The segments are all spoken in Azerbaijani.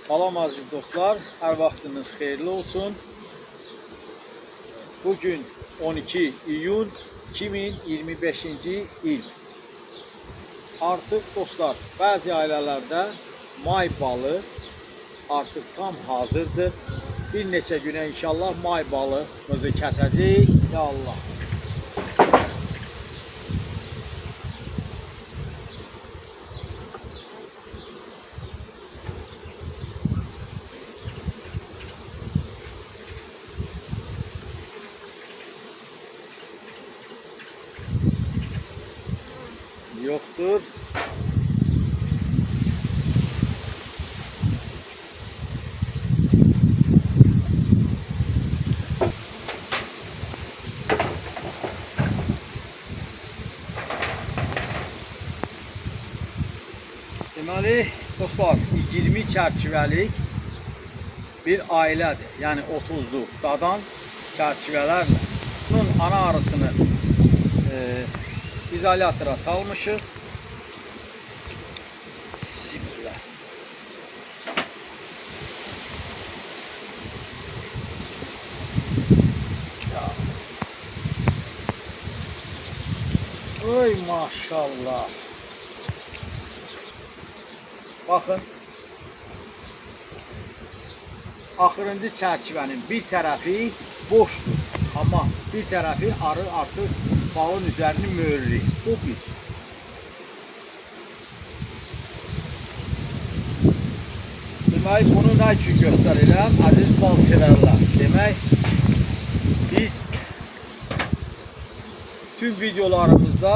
Salam aziz dostlar, hər vaxtınız xeyirli olsun. Bugün 12 iyun 2025-ci il. Artıq dostlar, bəzi ailələrdə may balı artıq tam hazırdır. Bir neçə günə inşallah may balımızı kəsəcəyik. Ya Allah. Yoktur. Deməli, dostlar, 20 çərçivəlik bir ailədir. Yəni 30'lu dadan çərçivələrlə. Bunun ana arısını izolatora salmışıq. Bismillah. Oy maşallah. Baxın. Axırıncı çərçivənin bir tərəfi boşdur. Amma bir tərəfi arı artıq balın üzərini mühürləyir. Bu bir. Demək, bunu nə üçün göstərirəm? Əziz bal sevərlər. Demək, biz tüm videolarımızda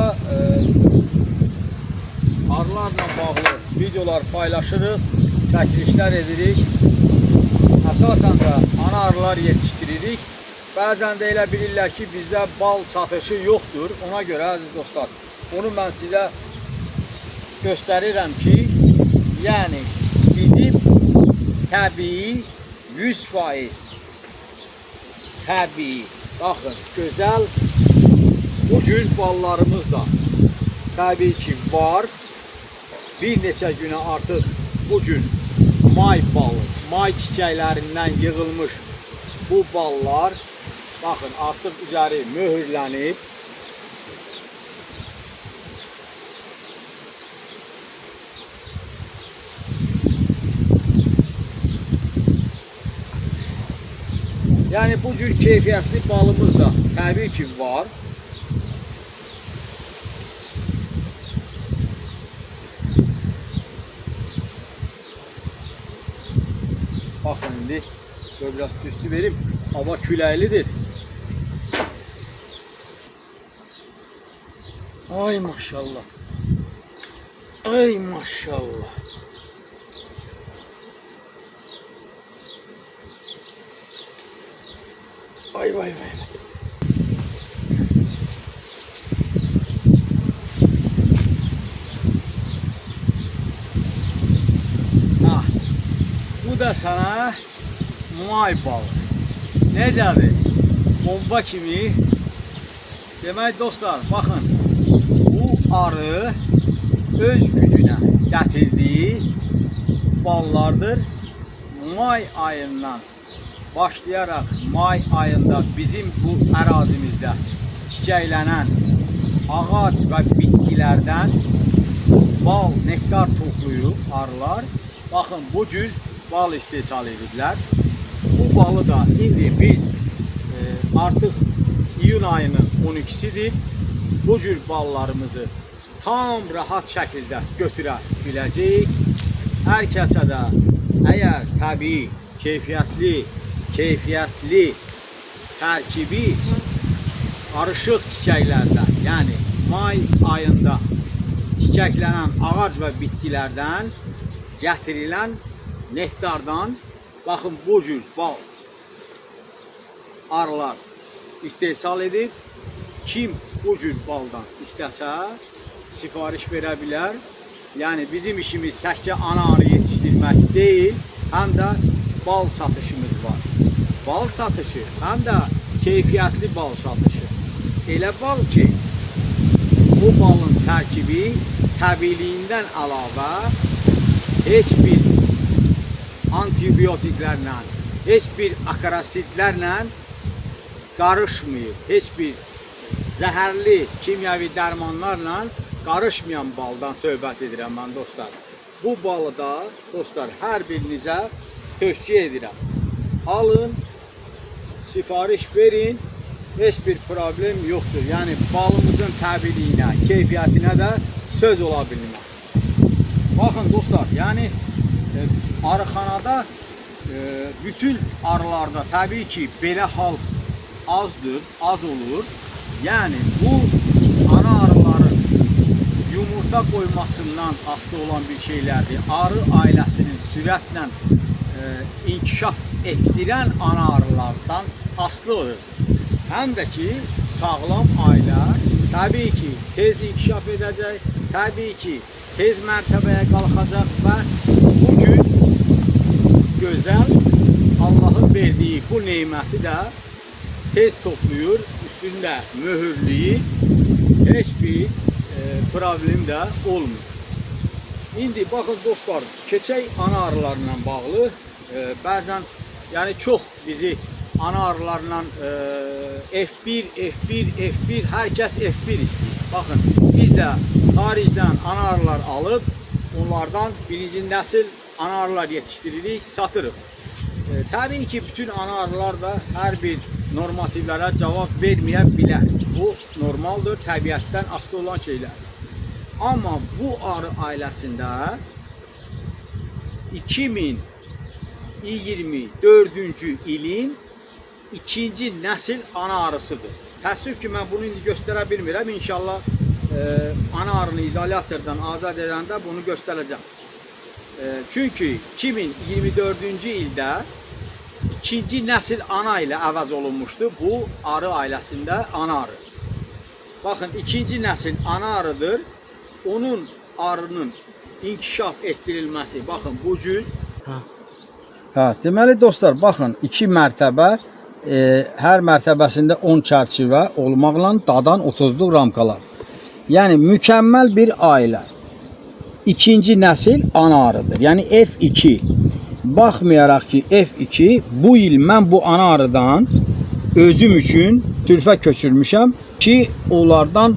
arılarla bağlı videolar paylaşırıq, çəkilişlər edirik. Əsasən də ana arılar yetişdiririk. Bəzən də elə bilirlər ki, bizdə bal satışı yoxdur. Ona görə, əziz dostlar, onu mən sizə göstərirəm ki, yəni bizim təbii 100% təbii, baxın, gözəl bu cür ballarımız da təbii ki var. Bir neçə günə artıq bu cür may balı, may çiçəklərindən yığılmış bu ballar, baxın, artıq üzəri möhürlənib. Yəni bu cür keyfiyyətli balımız da təbii ki var. Baxın, indi biraz üstü vereyim. Hava küləklidir. Ay maşallah. Ay maşallah. Vay vay vay. Ah, bu da sana may balı. Necədir? Bomba kimi. Demək dostlar, baxın, bu arı öz gücünə gətirdiyi ballardır. May ayından başlayaraq may ayında bizim bu ərazimizdə çiçəklənən ağac və bitkilərdən bal, nektar toplayıb arılar. Baxın, bu cür bal istehsal edirlər. Bu balı da indi biz artıq iyun ayının 12'sidir. Bu cür ballarımızı tam rahat şəkildə götürə biləcəyik. Hər kəsə də əgər təbii, keyfiyyətli tərkibi arışıq çiçəklərdən, yəni may ayında çiçəklənən ağac və bitkilərdən gətirilən nektardan, baxın, bu cür bal arılar istehsal edir. Kim bu cür baldan istəsə sifariş verə bilər. Yəni bizim işimiz təkcə ana arı yetişdirmək deyil, həm də bal satışımız var. Bal satışı, həm də keyfiyyətli bal satışı. Elə bal ki, bu balın tərkibi təbiiliyindən əlavə heç bir antibiotiklərlə, heç bir akarazitlərlə qarışmayıb, heç bir zəhərli kimyəvi dərmanlarla qarışmayan baldan söhbət edirəm mən dostlar. Bu balı da dostlar hər birinizə tövsiyə edirəm. Alın, sifariş verin, heç bir problem yoxdur. Yəni balımızın təbiiliyinə, keyfiyyətinə də söz ola bilməz. Baxın dostlar, yəni arıxanada bütün arılarda təbii ki belə hal azdır, az olur. Yəni bu ana arıların yumurta qoymasından asılı olan bir şeylərdir. Arı ailəsinin sürətlə inkişaf etdirən ana arılardan asılıdır. Həm də ki sağlam ailə təbii ki tez inkişaf edəcək, təbii ki tez mərtəbəyə qalxacaq və bugün gözəl Allahın verdiyi bu neməti də tez toplayır, üstündə möhürləyir, heç bir problem də olmur. İndi baxın dostlar, keçək ana arılarla bağlı. Bəzən yəni çox bizi ana arılarla F1, hər kəs F1 istəyir. Baxın, biz də xaricdən ana arılar alıb, onlardan birinci nəsil ana arılar yetişdiririk, satırıq. Təbii ki, bütün ana arılar da hər bir normativlərə cavab verməyə bilər. Bu normaldır, təbiətdən asılı olan şeylər. Amma bu arı ailəsində 2024-cü ilin ikinci nəsil ana arısıdır. Təəssüf ki, mən bunu indi göstərə bilmirəm. İnşallah ana arını izolyatordan azad edəndə bunu göstərəcəm. Çünki 2024-cü ildə ikinci nəsil ana ilə əvəz olunmuşdu bu arı ailəsində ana arı. Baxın, ikinci nəsil ana arıdır. Onun arının inkişaf etdirilməsi, baxın bu cür. Deməli dostlar, baxın 2 mərtəbə, hər mərtəbəsində 10 çərçivə olmaqla dadan 30'luq ramkalar. Yəni mükəmməl bir ailə. İkinci nəsil ana arıdır. Yəni F2. Baxmayaraq ki F2, bu il mən bu ana arıdan özüm üçün sürfə köçürmüşəm ki onlardan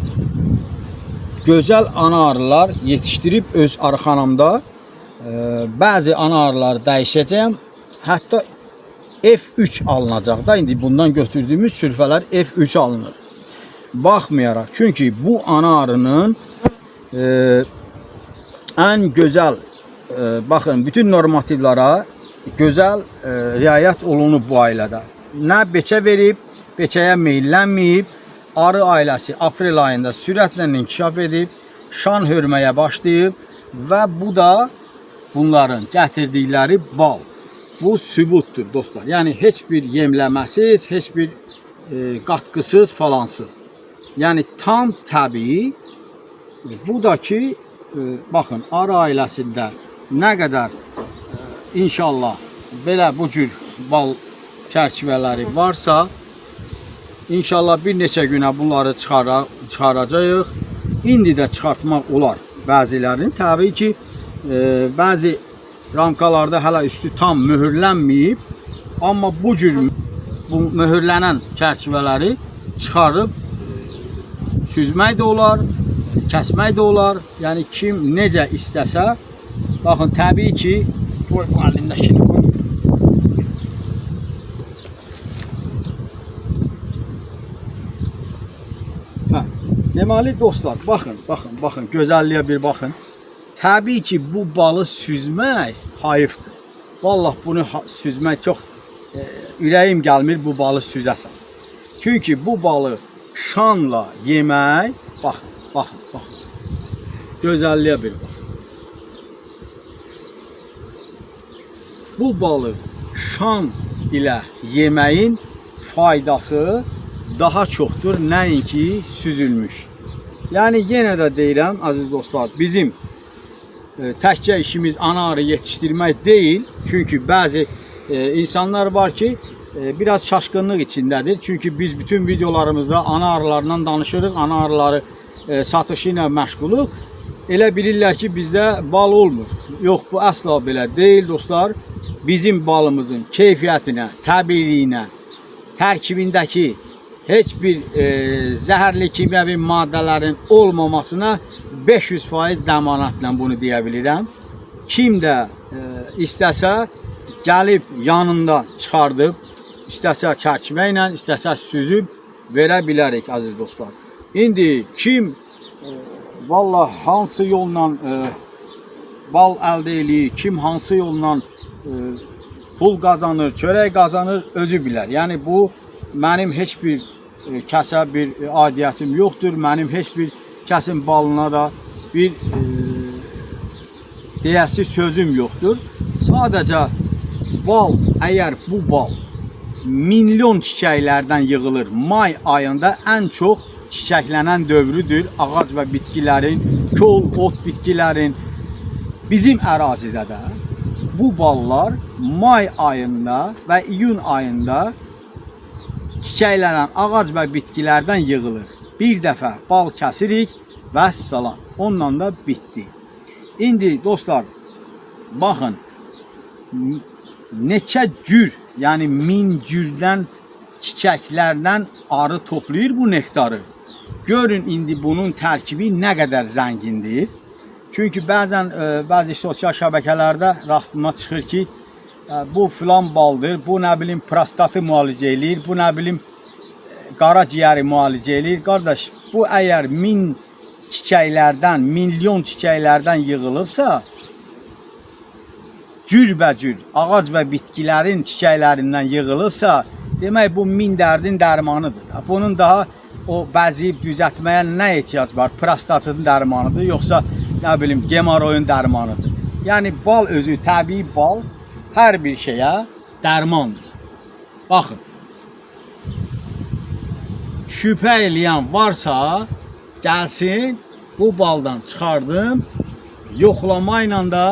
gözəl ana arılar yetişdirib öz arıxanamda bəzi ana arıları dəyişəcəyəm. Hətta F3 alınacaq da, indi bundan götürdüyümüz sürfələr F3 alınır. Baxmayaraq, çünki bu ana arının ən gözəl, baxın, bütün normativlara gözəl riayət olunub bu ailədə. Nə beçə verib, beçəyə meyllənməyib, arı ailəsi aprel ayında sürətlə inkişaf edib, şan hörməyə başlayıb və bu da bunların gətirdikləri bal. Bu sübutdur dostlar. Yəni heç bir yemləməsiz, heç bir qatqısız falansız. Yəni tam təbii. Bu da ki baxın, arı ailəsində nə qədər inşallah belə bu cür bal çərçivələri varsa, İnşallah bir neçə günə bunları çıxaracağıq. İndi də çıxartmaq olar bəzilərini. Təbii ki, bəzi ramkalarda hələ üstü tam möhürlənməyib. Amma bu cür bu möhürlənən çərçivələri çıxarıb süzmək də olar, kəsmək də olar. Yəni kim necə istəsə. Baxın, təbii ki, bu əlindəkini qoy. Deməli dostlar, baxın, gözəlliyə bir baxın. Təbii ki, bu balı süzmək hayıfdır. Vallahi bunu süzmək çox ürəyim gəlmir bu balı süzəsən. Çünki bu balı şanla yemək, baxın. Gözəlliyə bir baxın. Bu balı şan ilə yeməyin faydası daha çoxdur, nəinki süzülmüş. Yəni yenə də deyirəm əziz dostlar, bizim təkcə işimiz ana arı yetişdirmək deyil. Çünki bəzi insanlar var ki biraz çaşqınlıq içindədir. Çünki biz bütün videolarımızda ana arılarla danışırıq, ana arıları satışı ilə məşğuluq. elə bilirlər ki, bizdə bal olmur. Yox, bu əsla belə deyil dostlar. Bizim balımızın keyfiyyətinə, təbiiliyinə, tərkibindəki heç bir zəhərli kimyəvi maddələrin olmamasına 500% zəmanətlə bunu deyə bilirəm. Kim də istəsə gəlib yanından çıxardıb, istəsə çərçivə ilə, istəsə süzüb verə bilərik əziz dostlar. İndi kim vallahi hansı yolla bal əldə eləyir, kim hansı yolla pul qazanır, çörək qazanır, özü bilər. Yəni bu mənim heç bir kəsə bir aidiyyətim yoxdur. Mənim heç bir kəsin balına da bir deyəsi sözüm yoxdur. Sadəcə bal, əgər bu bal milyon çiçəklərdən yığılır, may ayında ən çox çiçəklənən dövrüdür. Ağac və bitkilərin, kol, ot bitkilərin bizim ərazidə də bu ballar may ayında və iyun ayında çiçəklənən ağac və bitkilərdən yığılır. Bir dəfə bal kəsirik və salam. Onunla da bitdi. İndi dostlar, baxın, neçə cür, yəni 1000 cürdən çiçəklərdən arı toplayır bu nektarı. Görün indi bunun tərkibi nə qədər zəngindir. Çünki bəzən bəzi sosial şəbəkələrdə rastıma çıxır ki, bu filan baldır, bu nə bilim prostatı müalicə eləyir, bu nə bilim qaraciyəri müalicə eləyir. Qardaş, bu əgər 1000 çiçəklərdən, milyon çiçəklərdən yığılıbsa, cürbəcür ağac və bitkilərin çiçəklərindən yığılıbsa, demək bu 1000 dərdin dərmanıdır. Bunun daha o bəziyib düzəltməyə nə ehtiyac var? Prostatın dərmanıdır, yoxsa nə bilim gemoroyun dərmanıdır. Yəni bal özü, təbii bal hər bir şeyə dərmandır. Baxın, şübhə eləyən varsa gəlsin, bu baldan çıxardım, yoxlama ilə də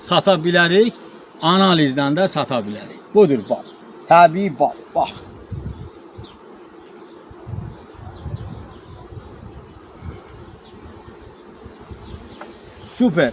sata bilərik, analizdən də sata bilərik. Budur bal, təbii bal, bax. Süper.